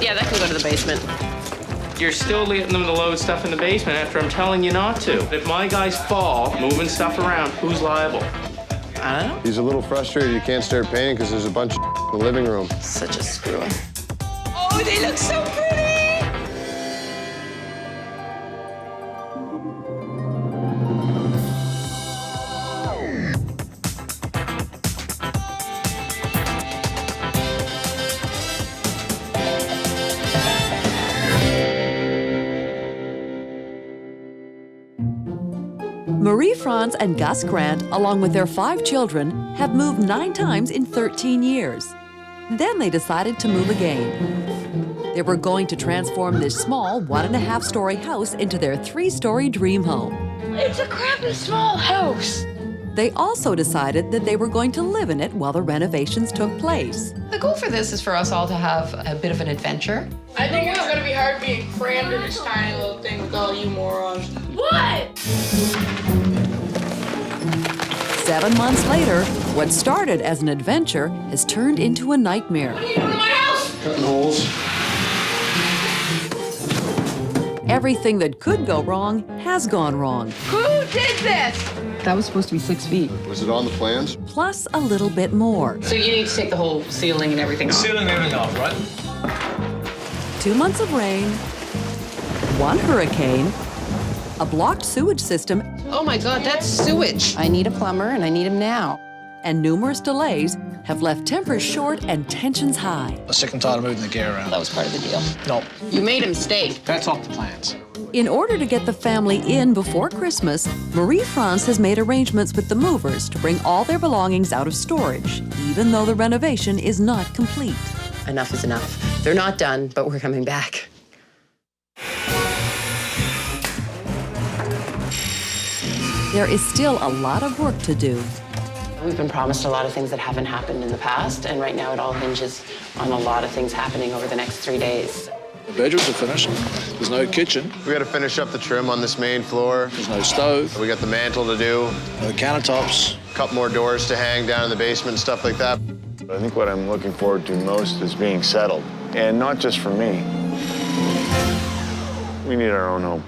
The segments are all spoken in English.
Yeah, that can go to the basement. You're still letting them to load stuff in the basement after I'm telling you not to. If my guys fall moving stuff around, who's liable? I don't know. He's a little frustrated he can't start painting because there's a bunch of in the living room. Such a screw-up. Oh, they look so pretty! Marie-France and Gus Grant, along with their 5 children, have moved 9 times in 13 years. Then they decided to move again. They were going to transform this small 1.5-story house into their 3-story dream home. It's a crappy small house. They also decided that they were going to live in it while the renovations took place. The goal for this is for us all to have a bit of an adventure. I think it's gonna be hard being crammed in this tiny little thing with all you morons. What? 7 months later, what started as an adventure has turned into a nightmare. What are you doing in my house? Cutting holes. Everything that could go wrong has gone wrong, Who did this? That was supposed to be 6 feet. Was it on the plans? plus a little bit more. So you need to take the whole ceiling and everything off. Sealing everything off, right? 2 months of rain, 1 hurricane, a blocked sewage system, Oh my God, that's sewage. I need a plumber and I need him now. and numerous delays have left tempers short and tensions high. I'm sick and tired of moving the gear around. That was part of the deal. No, You made a mistake. that's off the plans. In order to get the family in before Christmas, Marie-France has made arrangements with the movers to bring all their belongings out of storage, even though the renovation is not complete. Enough is enough. They're not done, but we're coming back. There is still a lot of work to do. We've been promised a lot of things that haven't happened in the past, and right now it all hinges on a lot of things happening over the next 3 days. The bedrooms are finished. There's no kitchen. We got to finish up the trim on this main floor. There's no stove. We got the mantle to do. No countertops. A couple more doors to hang down in the basement and stuff like that. I think what I'm looking forward to most is being settled. And not just for me. We need our own home.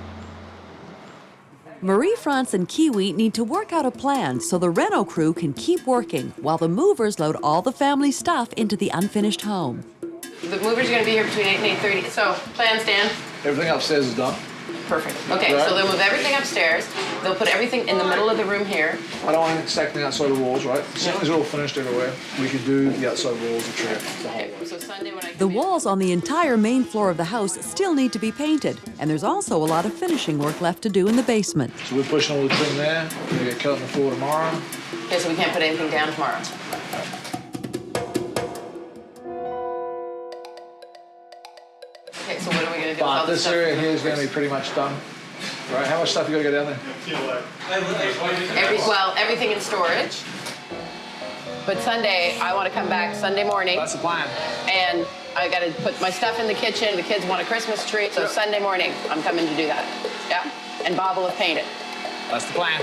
Marie-France and Kiwi need to work out a plan so the reno crew can keep working while the movers load all the family stuff into the unfinished home. The movers are gonna be here between 8 and 8:30. So, plans, Dan? Everything upstairs is done. Perfect. Okay, so they'll move everything upstairs. They'll put everything in the middle of the room here. I don't want anything stacking outside the walls, right? The ceilings are all finished everywhere. We could do the outside walls, the trim, the whole Okay, way. so Sunday when I come The in- walls on the entire main floor of the house still need to be painted, and there's also a lot of finishing work left to do in the basement. So we're pushing all the trim there. We're gonna get cut on the floor tomorrow. Okay, so we can't put anything down tomorrow. Okay, so what are we gonna do with all But this this stuff? area here is gonna be pretty much done. Right, how much stuff you gotta go down there? Everything in storage. But Sunday, I want to come back Sunday morning, That's the plan. and I got to put my stuff in the kitchen. The kids want a Christmas tree, so Sunday morning, I'm coming to do that. Yeah, and Bob will have painted. That's the plan.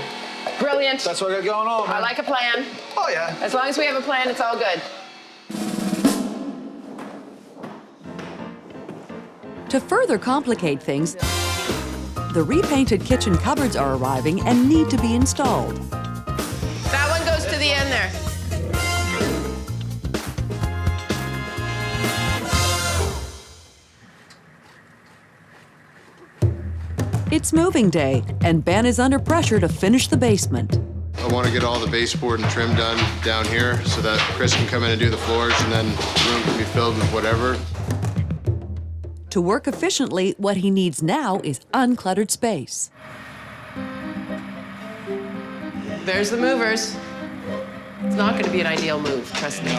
Brilliant. That's what I got going on, man. I like a plan. Oh, yeah. As long as we have a plan, it's all good. To further complicate things, the repainted kitchen cupboards are arriving and need to be installed. That one goes to the end there. It's moving day, and Ben is under pressure to finish the basement. I want to get all the baseboard and trim done down here so that Chris can come in and do the floors, and then the room can be filled with whatever. To work efficiently, what he needs now is uncluttered space. There's the movers. It's not going to be an ideal move, trust me.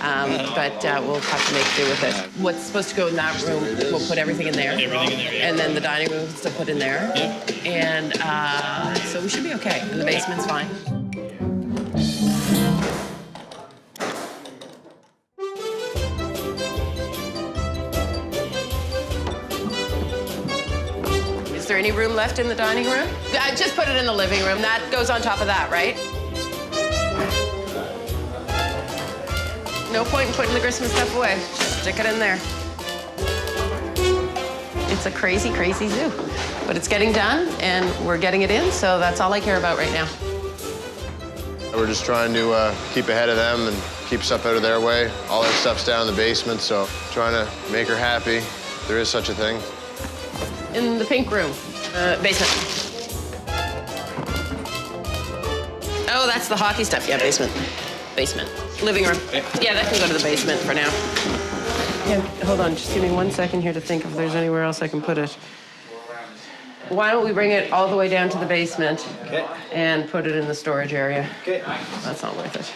But we'll have to make do with it. What's supposed to go in that room, we'll put everything in there. Everything in there, yeah. And then the dining room is to put in there. Yep. And so we should be okay. And the basement's fine. Is there any room left in the dining room? Just put it in the living room. That goes on top of that, right? No point in putting the Christmas stuff away. Just stick it in there. It's a crazy, crazy zoo. But it's getting done, and we're getting it in, so that's all I care about right now. We're just trying to keep ahead of them and keep stuff out of their way. All their stuff's down in the basement, so trying to make her happy. There is such a thing. In the pink room, basement. Oh, that's the hockey stuff. Yeah, basement. Basement. Living room. Yeah, that can go to the basement for now. Yeah, hold on, just give me 1 second here to think if there's anywhere else I can put it. Why don't we bring it all the way down to the basement and put it in the storage area? Okay. That's not worth it.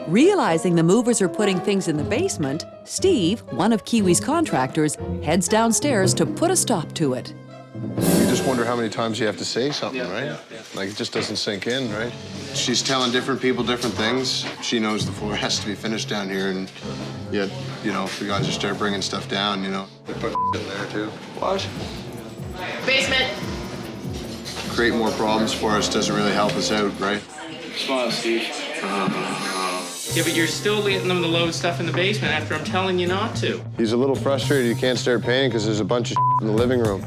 Realizing the movers are putting things in the basement, Steve, one of Kiwi's contractors, heads downstairs to put a stop to it. You just wonder how many times you have to say something, right? Like, it just doesn't sink in, right? She's telling different people different things. She knows the floor has to be finished down here, and yet, you know, if the guys just start bringing stuff down, you know, they put in there, too. What? Basement. Create more problems for us doesn't really help us out, right? Smile, Steve. Yeah, but you're still letting them load stuff in the basement after I'm telling you not to. He's a little frustrated he can't start painting because there's a bunch of in the living room.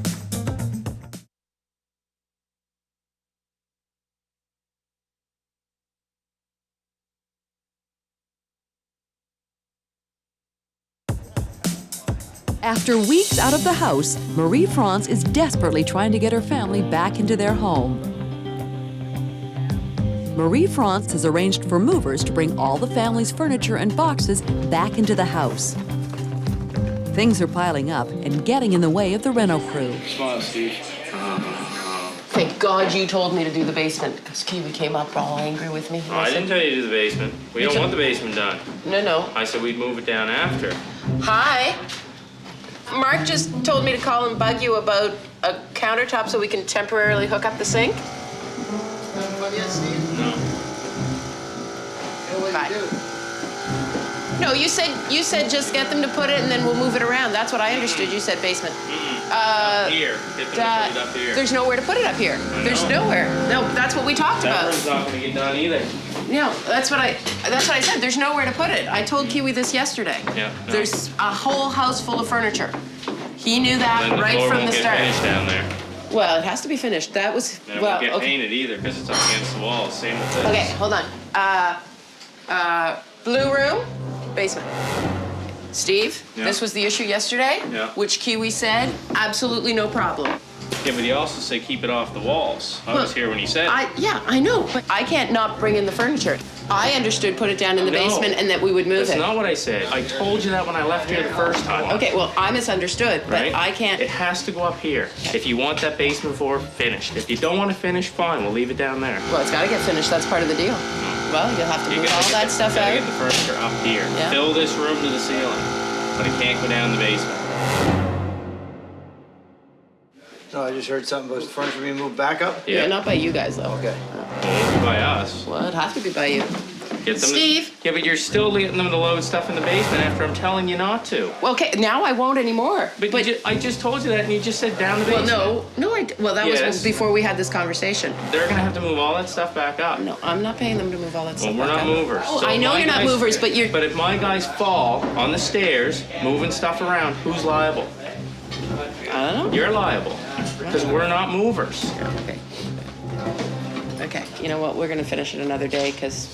After weeks out of the house, Marie-France is desperately trying to get her family back into their home. Marie-France has arranged for movers to bring all the family's furniture and boxes back into the house. Things are piling up and getting in the way of the reno crew. Smile, Steve. Thank God you told me to do the basement, because Kiwi came up all angry with me. I didn't tell you to do the basement. We don't want the basement done. No. I said we'd move it down after. Hi. Mark just told me to call and bug you about a countertop so we can temporarily hook up the sink. Bye. No, you said just get them to put it and then we'll move it around. That's what I understood. You said basement. Up here. Get them to put it up here. There's nowhere to put it up here. There's nowhere. No, that's what we talked That about. room's not gonna get done either. No, that's what I said. There's nowhere to put it. I told Kiwi this yesterday. Yeah. No. There's a whole house full of furniture. He knew that Then the right floor from won't the get start. finished down there. Well, it has to be finished. That was And it well. won't get Okay. painted either because it's up against the wall. Same with this. Okay, hold on. Blue room, basement. Steve, Yeah. this was the issue yesterday, Yeah. which Kiwi said, absolutely no problem. Yeah, but he also said keep it off the walls. I was here when he said it. Yeah, I know, but I can't not bring in the furniture. I understood put it down in the No. basement and that we would move That's it. not what I said. I told you that when I left here the first time. Okay, well, I misunderstood, but Right? I can't. It has to go up here. If you want that basement floor finished. If you don't want to finish, fine. We'll leave it down there. Well, it's got to get finished. That's part of the deal. Well, you'll have to You move gotta all get that stuff gotta out. get the furniture up here. Yeah. Fill this room to the ceiling, but it can't go down the basement. No, I just heard something about the furniture being moved back up. Yeah, not by you guys, though. Okay. It won't be by us. Well, it'd have to be by you. Get them Steve? Yeah, but you're still letting them load stuff in the basement after I'm telling you not to. Well, okay, now I won't anymore. But I just told you that, and you just said down the basement. Well, that Yes. was before we had this conversation. They're gonna have to move all that stuff back up. No, I'm not paying them to move all that stuff. Well, we're back not up. movers. Oh, So I if know my you're not guys- movers, but you're. But if my guys fall on the stairs, moving stuff around, who's liable? I don't know. You're liable, because we're not movers. Okay. Okay. You know what? We're gonna finish it another day because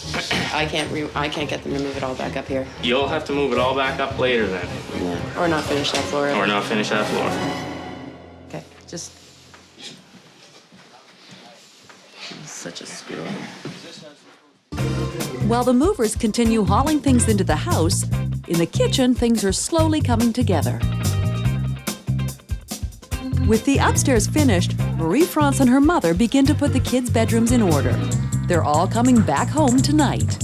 I can't get them to move it all back up here. You'll have to move it all back up later then, Or not finish that floor. or not finish that floor. Okay. Just. Such a squirrel. While the movers continue hauling things into the house, in the kitchen, things are slowly coming together. With the upstairs finished, Marie-France and her mother begin to put the kids' bedrooms in order. They're all coming back home tonight.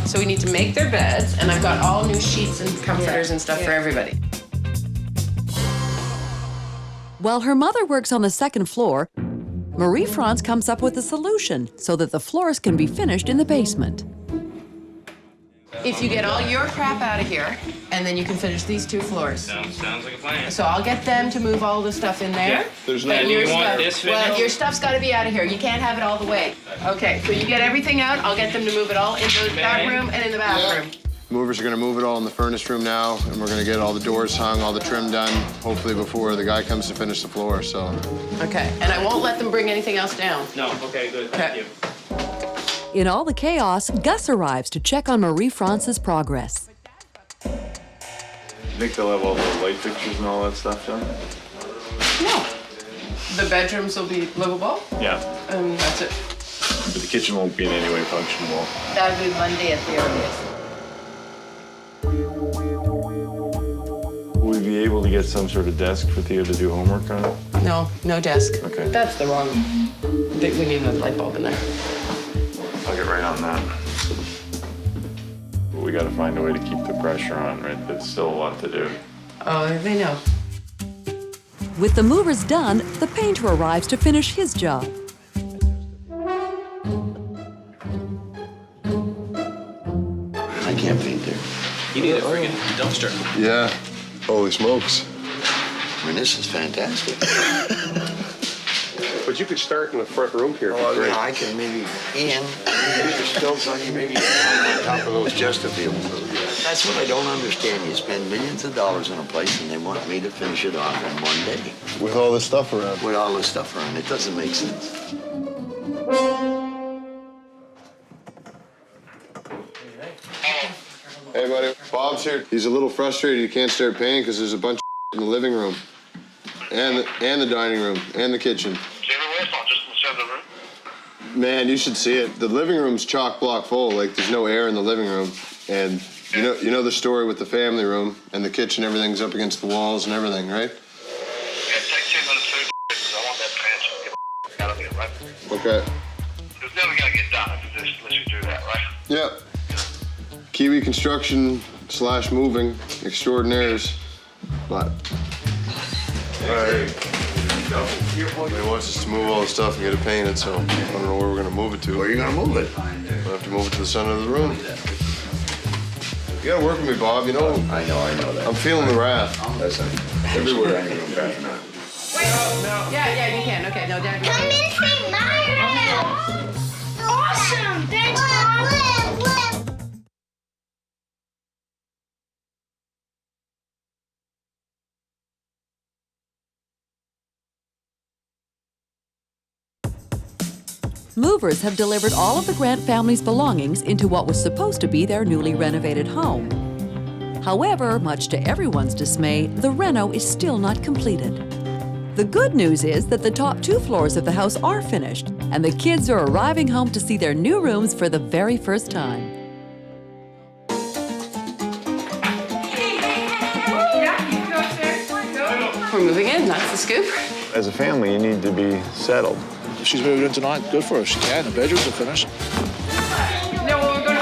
So we need to make their beds, and I've got all new sheets and comforters and stuff for everybody. While her mother works on the second floor, Marie-France comes up with a solution so that the floors can be finished in the basement. If you get all your crap out of here, and then you can finish these 2 floors. Sounds like a plan. So I'll get them to move all the stuff in there. Yeah. There's But And your you want stuff- this Well, finished? your stuff's got to be out of here. You can't have it all the way. Okay, so you get everything out. I'll get them to move it all into the front room and in the bathroom. Movers are gonna move it all in the furnace room now, and we're gonna get all the doors hung, all the trim done, hopefully before the guy comes to finish the floor, so. Okay, and I won't let them bring anything else down. No, okay, good, thank you. In all the chaos, Gus arrives to check on Marie France's progress. I think they'll have all the light fixtures and all that stuff done? No. The bedrooms will be livable, Yeah. and that's it. But the kitchen won't be in any way functional. That'll be Monday at the earliest. Will we be able to get some sort of desk for Theo to do homework on? No, no desk. Okay. That's the wrong, we need a light bulb in there. I'll get right on that. But we gotta find a way to keep the pressure on, right? There's still a lot to do. Oh, they know. With the movers done, the painter arrives to finish his job. I can't paint there. You need a friggin' dumpster. Yeah, holy smokes. I mean, this is fantastic. But you could start in the front room here. Oh, yeah, I can maybe, Ian, Mr. Stilts, I can maybe climb on top of those Chesterfields. That's what I don't understand. You spend millions of dollars on a place and they want me to finish it off in one day. With all this stuff around. With all this stuff around. It doesn't make sense. Hey, buddy, Bob's here. He's a little frustrated he can't start painting because there's a bunch of in the living room. And the dining room, and the kitchen. Everywhere, it's not just in the center of the room. Man, you should see it. The living room's chock block full. Like, there's no air in the living room. And you know the story with the family room and the kitchen, everything's up against the walls and everything, right? Yeah, take 2 minutes to because I want that pants to get out of here, right? Okay. It's never gonna get done unless you do that, right? Yep. Kiwi construction / moving extraordinaires. But. All right. He wants us to move all the stuff and get it painted, so I don't know where we're gonna move it to. Where are you gonna move it? We'll have to move it to the center of the room. You gotta work with me, Bob. You know. I know that. I'm feeling the wrath. Listen, everywhere I go, back now. Yeah, you can. Okay, no, Dad. Come in, St. Myra! Awesome! Thanks, Mom! Movers have delivered all of the Grant family's belongings into what was supposed to be their newly renovated home. However, much to everyone's dismay, the reno is still not completed. The good news is that the top 2 floors of the house are finished, and the kids are arriving home to see their new rooms for the very first time. We're moving in, that's the scoop. As a family, you need to be settled. If she's moving in tonight, good for her. She can. The bedrooms are finished. No, we're going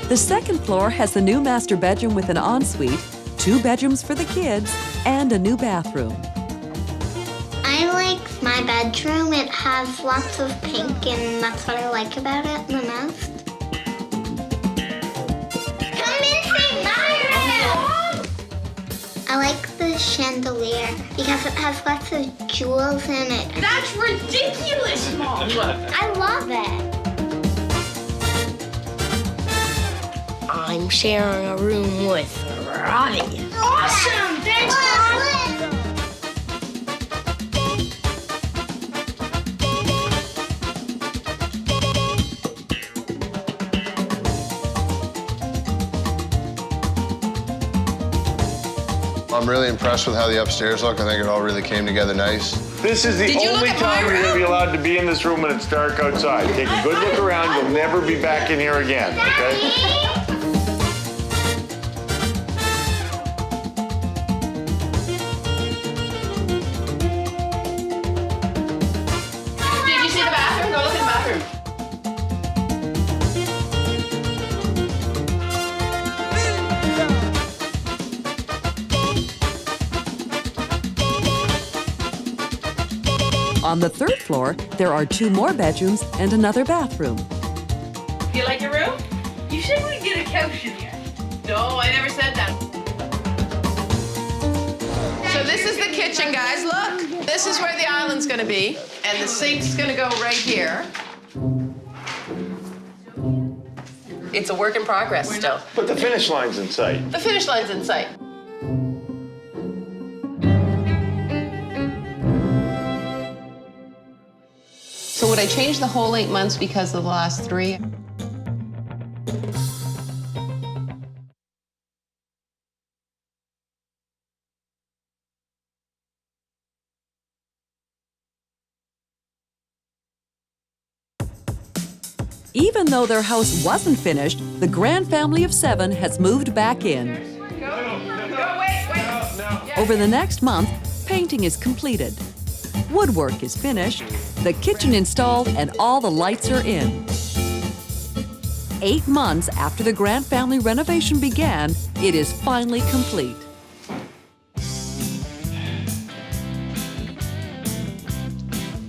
to The second floor has the new master bedroom with an ensuite, 2 bedrooms for the kids, and a new bathroom. I like my bedroom. It has lots of pink, and that's what I like about it the most. Come in, St. Myra! I like the chandelier because it has lots of jewels in it. That's ridiculous, Mom! I love it. I'm sharing a room with Robbie. Awesome! Thanks, Mom! I'm really impressed with how the upstairs look. I think it all really came together nice. This is the only time you're gonna be allowed to be in this room when it's dark outside. Take a good look around, you'll never be back in here again, okay? Did you see the bathroom? Go look in the bathroom. On the 3rd floor, there are 2 more bedrooms and another bathroom. You like your room? You said we'd get a couch in here. No, I never said that. So this is the kitchen, guys. Look, this is where the island's gonna be, and the sink's gonna go right here. It's a work in progress still. But the finish line's in sight. The finish line's in sight. So would I change the whole 8 months because of the last 3? Even though their house wasn't finished, the grand family of 7 has moved back in. Over the next month, painting is completed. Woodwork is finished, the kitchen installed, and all the lights are in. 8 months after the grand family renovation began, it is finally complete.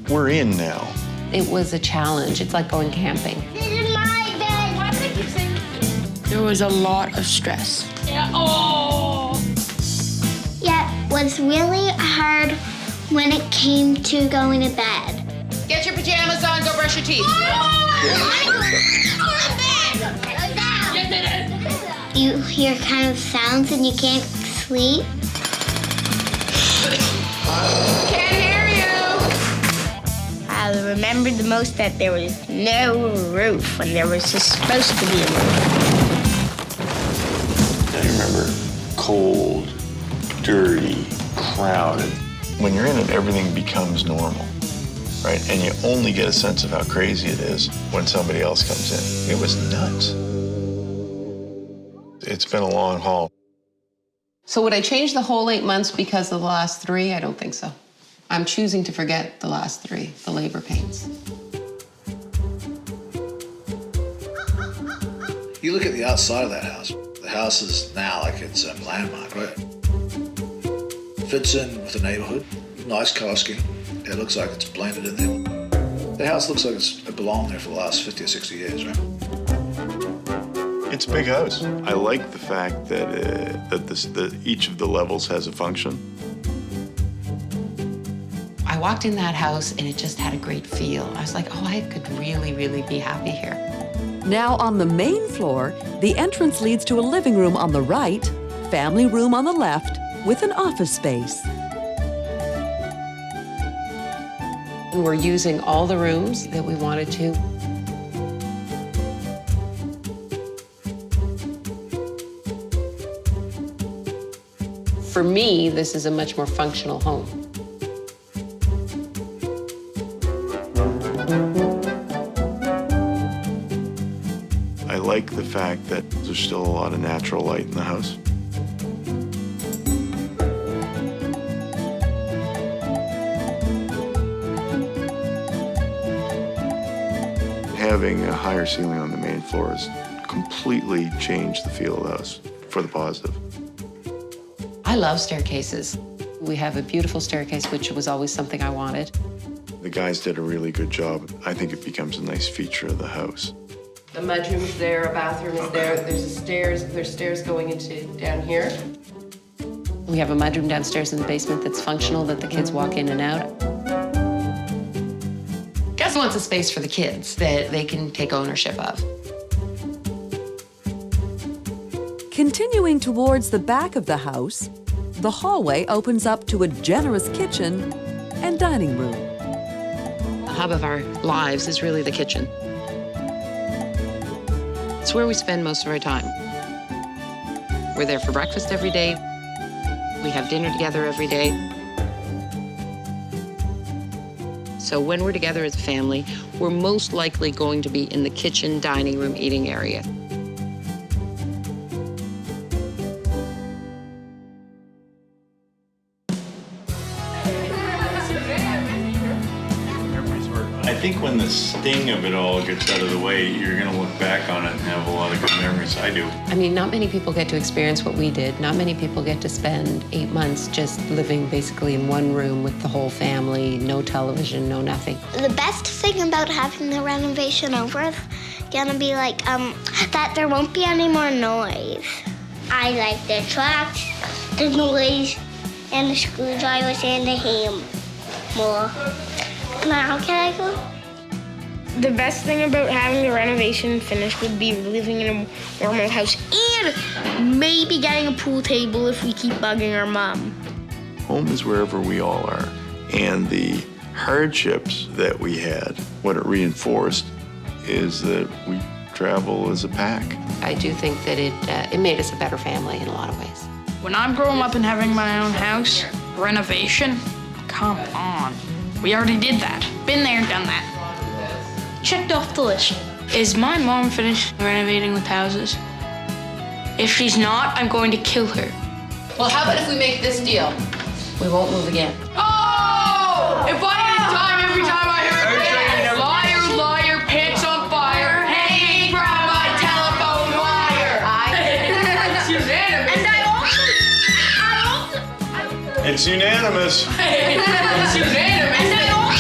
We're in now. It was a challenge. It's like going camping. This is my bed. Why do I keep saying? There was a lot of stress. Yeah. Oh. Yeah, it was really hard when it came to going to bed. Get your pajamas on, go brush your teeth. You hear kind of sounds and you can't sleep. Can't hear you. I remember the most that there was no roof when there was just supposed to be a roof. I remember cold, dirty, crowded. When you're in it, everything becomes normal, right? And you only get a sense of how crazy it is when somebody else comes in. It was nuts. It's been a long haul. So would I change the whole 8 months because of the last 3? I don't think so. I'm choosing to forget the last 3, the labor pains. You look at the outside of that house. The house is now like it's a landmark, right? Fits in with the neighborhood. Nice color scheme. It looks like it's blended in there. The house looks like it belonged there for the last 50 or 60 years, right? It's a big house. I like the fact that each of the levels has a function. I walked in that house and it just had a great feel. I was like, oh, I could really, really be happy here. Now on the main floor, the entrance leads to a living room on the right, family room on the left, with an office space. We're using all the rooms that we wanted to. For me, this is a much more functional home. I like the fact that there's still a lot of natural light in the house. Having a higher ceiling on the main floor has completely changed the feel of the house for the positive. I love staircases. We have a beautiful staircase, which was always something I wanted. The guys did a really good job. I think it becomes a nice feature of the house. The mudroom's there, a bathroom is there. There's stairs going into down here. We have a mudroom downstairs in the basement that's functional, that the kids walk in and out. Gus wants a space for the kids that they can take ownership of. Continuing towards the back of the house, the hallway opens up to a generous kitchen and dining room. The hub of our lives is really the kitchen. It's where we spend most of our time. We're there for breakfast every day. We have dinner together every day. So when we're together as a family, we're most likely going to be in the kitchen, dining room, eating area. I think when the sting of it all gets out of the way, you're going to look back on it and have a lot of good memories. I do. I mean, not many people get to experience what we did. Not many people get to spend 8 months just living basically in one room with the whole family, no television, no nothing. The best thing about having the renovation over is gonna be like that there won't be any more noise. I like the trucks, the noise, and the screwdrivers and the hammer more. Now can I go? The best thing about having the renovation finished would be living in a normal house and maybe getting a pool table if we keep bugging our mom. Home is wherever we all are. And the hardships that we had, what it reinforced is that we travel as a pack. I do think that it made us a better family in a lot of ways. When I'm growing up and having my own house, renovation, come on. We already did that. Been there, done that. Checked off the list. Is my mom finished renovating with houses? If she's not, I'm going to kill her. Well, how about if we make this deal? We won't move again. Oh! If I had time every time I heard that, liar, liar, pants on fire, hanging from my telephone wire. It's unanimous. And I also It's unanimous. It's unanimous. And I also